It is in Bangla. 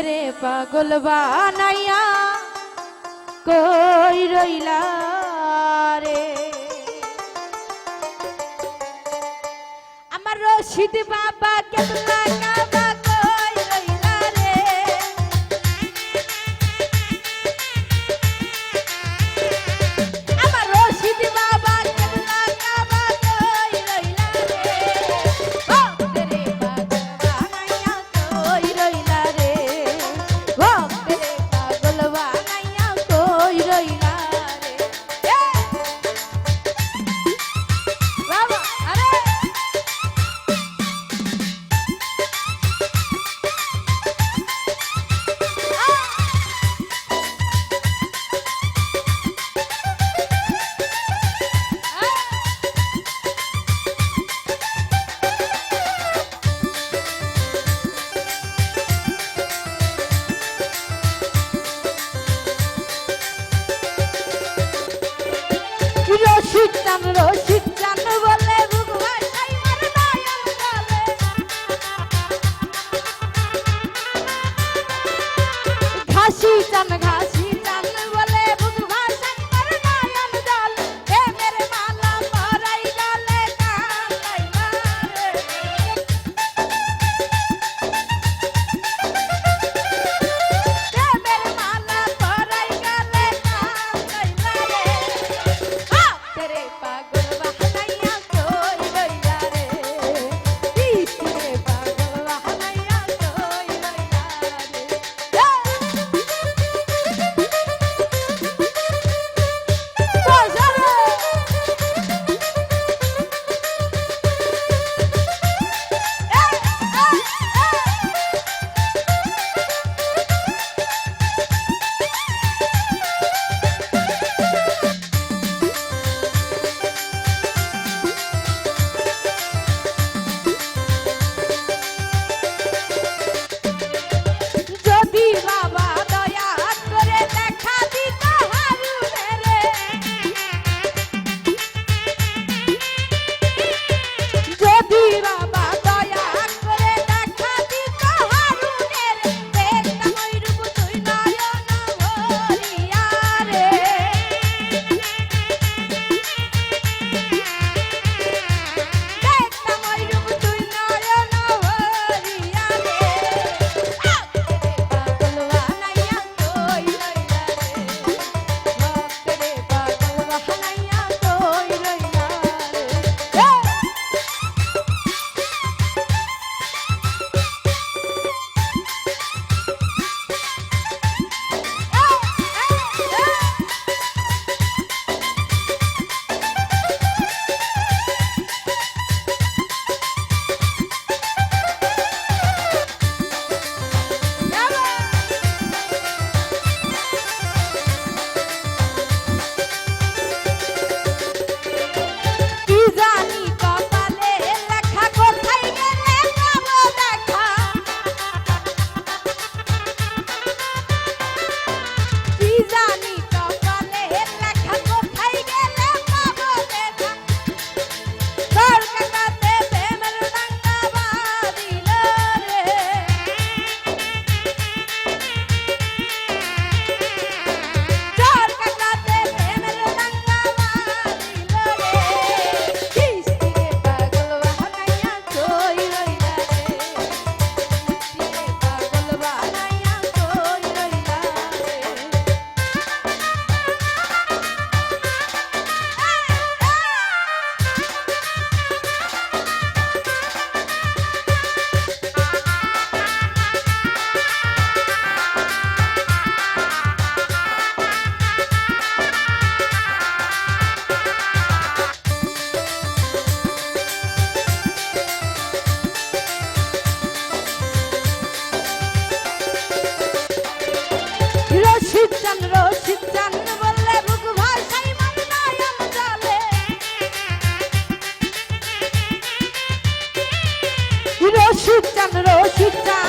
রে পাগল বানাইয়া কই রইলা রে আমার রশিদ বাবা কেবলা কাবা কই রইলা রে আমার রশিদ বাবা কেবলা কাবা কই রইলা রে ও রে পাগল বানাইয়া কই রইলা রে ও রে পাগল বানাইয়া কই রইলা রে বাবা আরে রশিদ চান বলে বুক ভাষাই মার নয়ন জলে ঘাসি চান বলে বুক ভাষাই মার নয়ন জলে হে মেরে মালা পরাই গলে কালাই মারে হে মেরে মালা পরাই গলে কালাই মারে तेरे पागल बहनैया कोई रोइला रे तेरे पागल बहनैया कोई रोइला যদি বাবা দয়া করে দেখা দিত হারুনে রে যদি বাবা দয়া করে দেখা দিত হারুনে রে দেখতাম ওই রূপ তুই নয়ন ভরিয়া রে দেখতাম ওই রূপ তুই নয়ন ভরিয়া রে পাগল বানাইয়া কই রইলা রে পাগল বানাইয়া কই রইলা রে কি জানি কপালে লেখা কোথায় গেলে পাবো দেখা কি জানি কপালে লেখা কোথায় গেলে পাবো দেখা তোর কাকাতে প্রেমের ডাঙ্গা বাঁধিল রে তোর কাকাতে প্রেমের ডাঙ্গা বাঁধিল রে কিস্তিরে পাগল বানাইয়া কই রইলা রে কিস্তিরে পাগল বানাইয়া কই রইলা রশিদ চান বললে বুক ভাষাই মার নয়ন জলে রশিদ চান